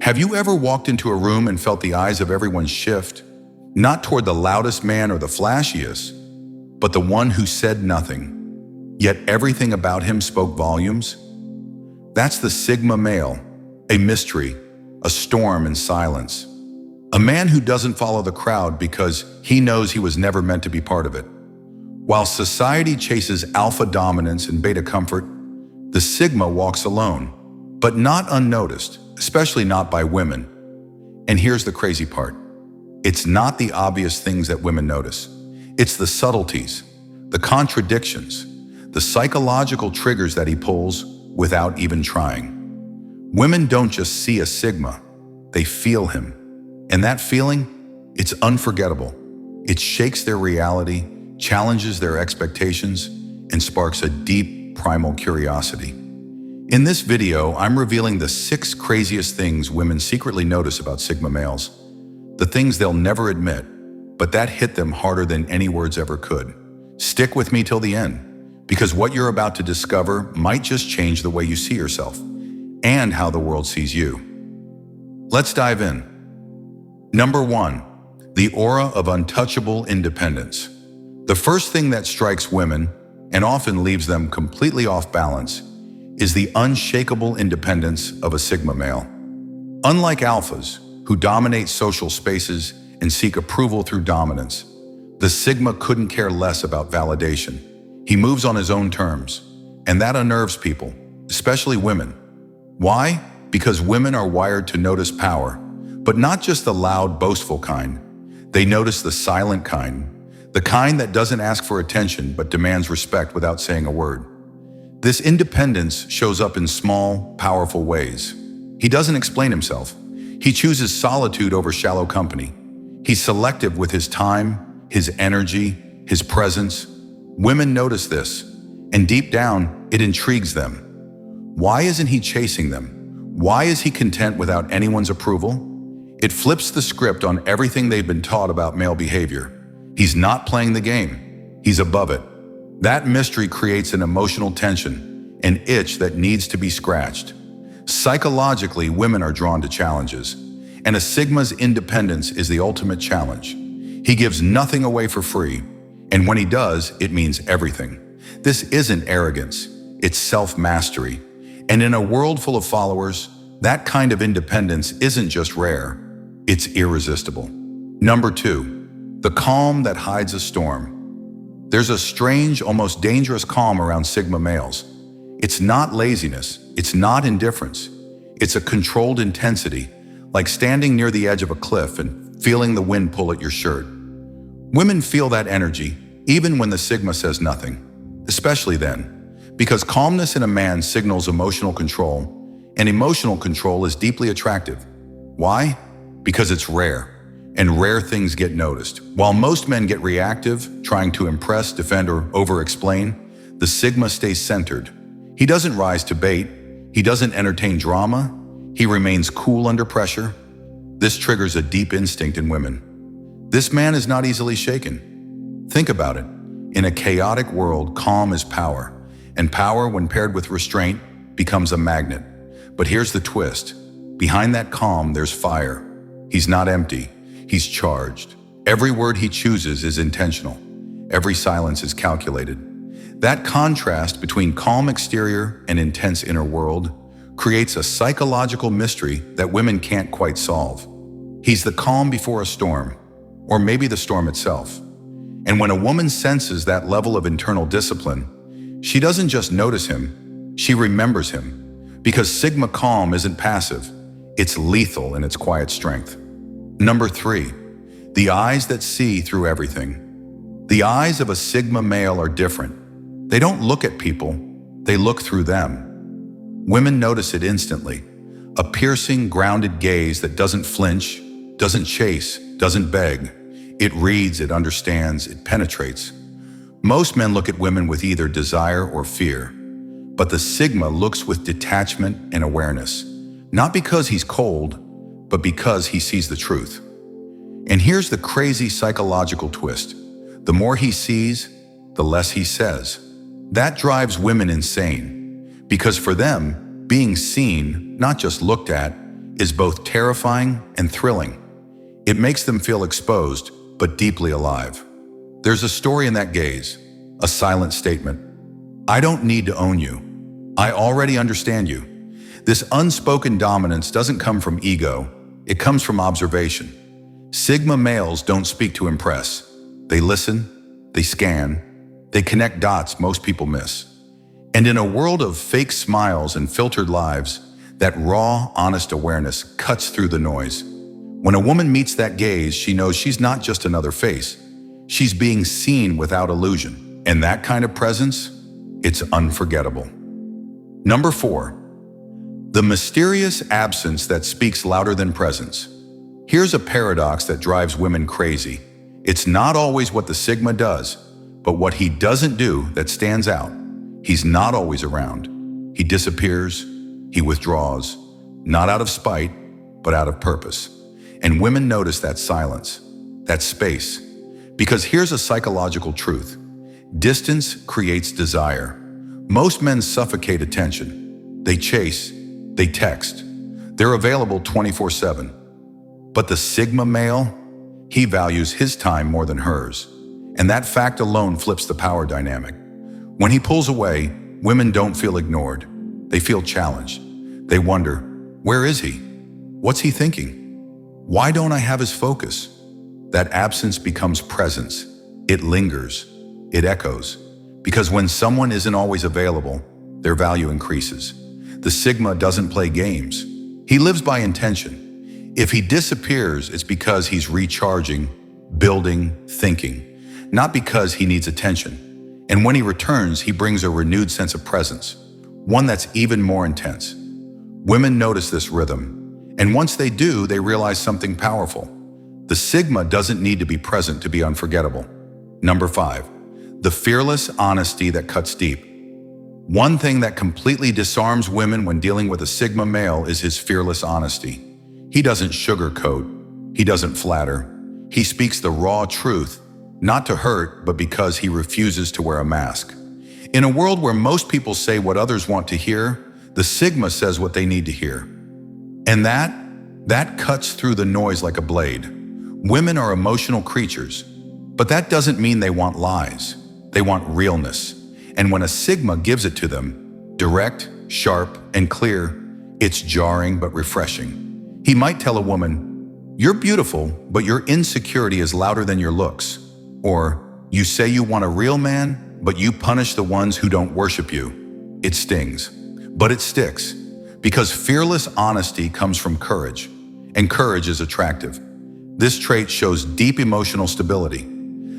Have you ever walked into a room and felt the eyes of everyone shift? Not toward the loudest man or the flashiest, but the one who said nothing, yet everything about him spoke volumes? That's the Sigma male, a mystery, a storm in silence. A man who doesn't follow the crowd because he knows he was never meant to be part of it. While society chases alpha dominance and beta comfort, the Sigma walks alone, but not unnoticed, especially not by women. And here's the crazy part. It's not the obvious things that women notice. It's the subtleties, the contradictions, the psychological triggers that he pulls without even trying. Women don't just see a Sigma, they feel him. And that feeling, it's unforgettable. It shakes their reality, challenges their expectations, and sparks a deep, primal curiosity. In this video, I'm revealing the 6 craziest things women secretly notice about Sigma males. The things they'll never admit, but that hit them harder than any words ever could. Stick with me till the end, because what you're about to discover might just change the way you see yourself and how the world sees you. Let's dive in. Number 1, the aura of untouchable independence. The first thing that strikes women, and often leaves them completely off balance, is the unshakable independence of a Sigma male. Unlike alphas, who dominate social spaces and seek approval through dominance, the Sigma couldn't care less about validation. He moves on his own terms, and that unnerves people, especially women. Why? Because women are wired to notice power, but not just the loud, boastful kind. They notice the silent kind, the kind that doesn't ask for attention but demands respect without saying a word. This independence shows up in small, powerful ways. He doesn't explain himself. He chooses solitude over shallow company. He's selective with his time, his energy, his presence. Women notice this, and deep down, it intrigues them. Why isn't he chasing them? Why is he content without anyone's approval? It flips the script on everything they've been taught about male behavior. He's not playing the game. He's above it. That mystery creates an emotional tension, an itch that needs to be scratched. Psychologically, women are drawn to challenges, and a Sigma's independence is the ultimate challenge. He gives nothing away for free, and when he does, it means everything. This isn't arrogance, it's self-mastery. And in a world full of followers, that kind of independence isn't just rare, it's irresistible. Number 2, the calm that hides a storm. There's a strange, almost dangerous calm around Sigma males. It's not laziness, it's not indifference. It's a controlled intensity, like standing near the edge of a cliff and feeling the wind pull at your shirt. Women feel that energy, even when the Sigma says nothing, especially then, because calmness in a man signals emotional control, and emotional control is deeply attractive. Why? Because it's rare, and rare things get noticed. While most men get reactive, trying to impress, defend, or over-explain, the Sigma stays centered. He doesn't rise to bait, he doesn't entertain drama, he remains cool under pressure. This triggers a deep instinct in women. This man is not easily shaken. Think about it. In a chaotic world, calm is power, and power, when paired with restraint, becomes a magnet. But here's the twist. Behind that calm, there's fire. He's not empty, he's charged. Every word he chooses is intentional. Every silence is calculated. That contrast between calm exterior and intense inner world creates a psychological mystery that women can't quite solve. He's the calm before a storm, or maybe the storm itself. And when a woman senses that level of internal discipline, she doesn't just notice him, she remembers him. Because Sigma calm isn't passive, it's lethal in its quiet strength. Number 3, the eyes that see through everything. The eyes of a Sigma male are different. They don't look at people, they look through them. Women notice it instantly. A piercing, grounded gaze that doesn't flinch, doesn't chase, doesn't beg. It reads, it understands, it penetrates. Most men look at women with either desire or fear, but the Sigma looks with detachment and awareness, not because he's cold, but because he sees the truth. And here's the crazy psychological twist. The more he sees, the less he says. That drives women insane, because for them, being seen, not just looked at, is both terrifying and thrilling. It makes them feel exposed, but deeply alive. There's a story in that gaze, a silent statement. I don't need to own you. I already understand you. This unspoken dominance doesn't come from ego, it comes from observation. Sigma males don't speak to impress. They listen, they scan, they connect dots most people miss. And in a world of fake smiles and filtered lives, that raw, honest awareness cuts through the noise. When a woman meets that gaze, she knows she's not just another face. She's being seen without illusion. And that kind of presence, it's unforgettable. Number 4, the mysterious absence that speaks louder than presence. Here's a paradox that drives women crazy. It's not always what the Sigma does, but what he doesn't do that stands out. He's not always around. He disappears, he withdraws, not out of spite, but out of purpose. And women notice that silence, that space. Because here's a psychological truth. Distance creates desire. Most men suffocate attention. They chase, they text. They're available 24/7. But the Sigma male, he values his time more than hers. And that fact alone flips the power dynamic. When he pulls away, women don't feel ignored. They feel challenged. They wonder, where is he? What's he thinking? Why don't I have his focus? That absence becomes presence. It lingers. It echoes. Because when someone isn't always available, their value increases. The Sigma doesn't play games. He lives by intention. If he disappears, it's because he's recharging, building, thinking, not because he needs attention. And when he returns, he brings a renewed sense of presence, one that's even more intense. Women notice this rhythm, and once they do, they realize something powerful. The Sigma doesn't need to be present to be unforgettable. Number 5, the fearless honesty that cuts deep. One thing that completely disarms women when dealing with a Sigma male is his fearless honesty. He doesn't sugarcoat, he doesn't flatter. He speaks the raw truth, not to hurt, but because he refuses to wear a mask. In a world where most people say what others want to hear, the Sigma says what they need to hear. And that cuts through the noise like a blade. Women are emotional creatures, but that doesn't mean they want lies. They want realness. And when a Sigma gives it to them, direct, sharp, and clear, it's jarring but refreshing. He might tell a woman, "You're beautiful, but your insecurity is louder than your looks." Or, "You say you want a real man, but you punish the ones who don't worship you." It stings, but it sticks. Because fearless honesty comes from courage, and courage is attractive. This trait shows deep emotional stability.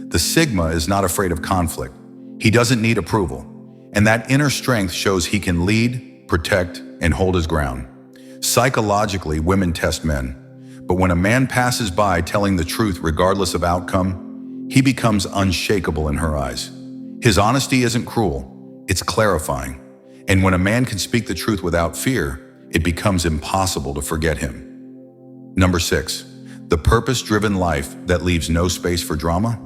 The Sigma is not afraid of conflict. He doesn't need approval. And that inner strength shows he can lead, protect, and hold his ground. Psychologically, women test men. But when a man passes by telling the truth regardless of outcome, he becomes unshakable in her eyes. His honesty isn't cruel, it's clarifying. And when a man can speak the truth without fear, it becomes impossible to forget him. Number 6, the purpose-driven life that leaves no space for drama.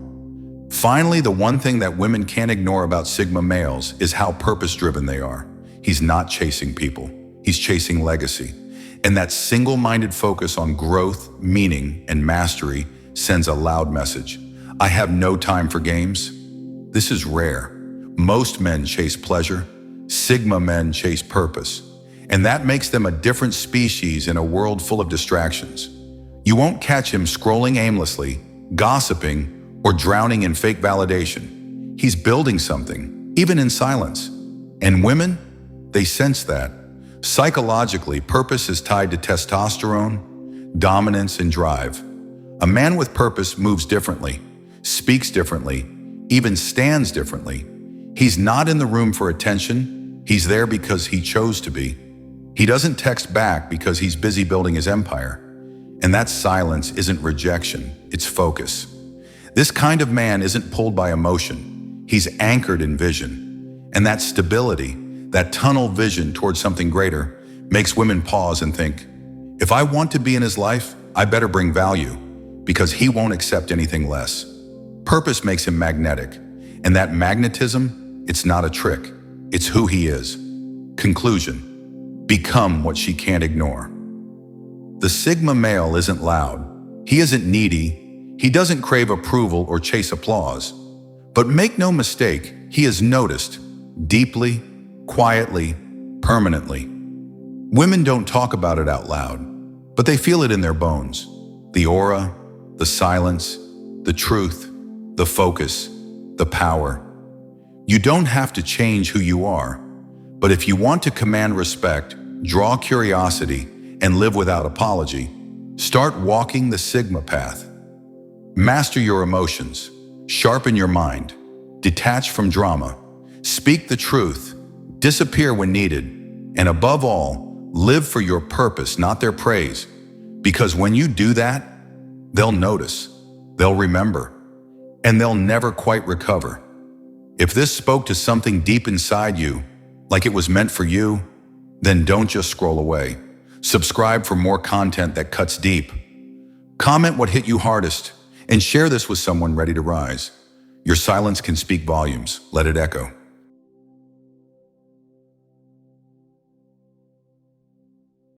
Finally, the one thing that women can't ignore about Sigma males is how purpose-driven they are. He's not chasing people, he's chasing legacy. And that single-minded focus on growth, meaning, and mastery sends a loud message. I have no time for games. This is rare. Most men chase pleasure. Sigma men chase purpose. And that makes them a different species in a world full of distractions. You won't catch him scrolling aimlessly, gossiping, or drowning in fake validation. He's building something, even in silence. And women, they sense that. Psychologically, purpose is tied to testosterone, dominance, and drive. A man with purpose moves differently, speaks differently, even stands differently. He's not in the room for attention. He's there because he chose to be. He doesn't text back because he's busy building his empire. And that silence isn't rejection, it's focus. This kind of man isn't pulled by emotion. He's anchored in vision. And that stability, that tunnel vision towards something greater, makes women pause and think, if I want to be in his life, I better bring value, because he won't accept anything less. Purpose makes him magnetic, and that magnetism, it's not a trick, it's who he is. Conclusion: become what she can't ignore. The Sigma male isn't loud. He isn't needy. He doesn't crave approval or chase applause. But make no mistake, he is noticed, deeply, quietly, permanently. Women don't talk about it out loud, but they feel it in their bones. The aura, the silence, the truth, the focus, the power. You don't have to change who you are, but if you want to command respect, draw curiosity, and live without apology, start walking the Sigma path. Master your emotions, sharpen your mind, detach from drama, speak the truth, disappear when needed, and above all, live for your purpose, not their praise. Because when you do that, they'll notice, they'll remember, and they'll never quite recover. If this spoke to something deep inside you, like it was meant for you, then don't just scroll away. Subscribe for more content that cuts deep. Comment what hit you hardest, and share this with someone ready to rise. Your silence can speak volumes. Let it echo.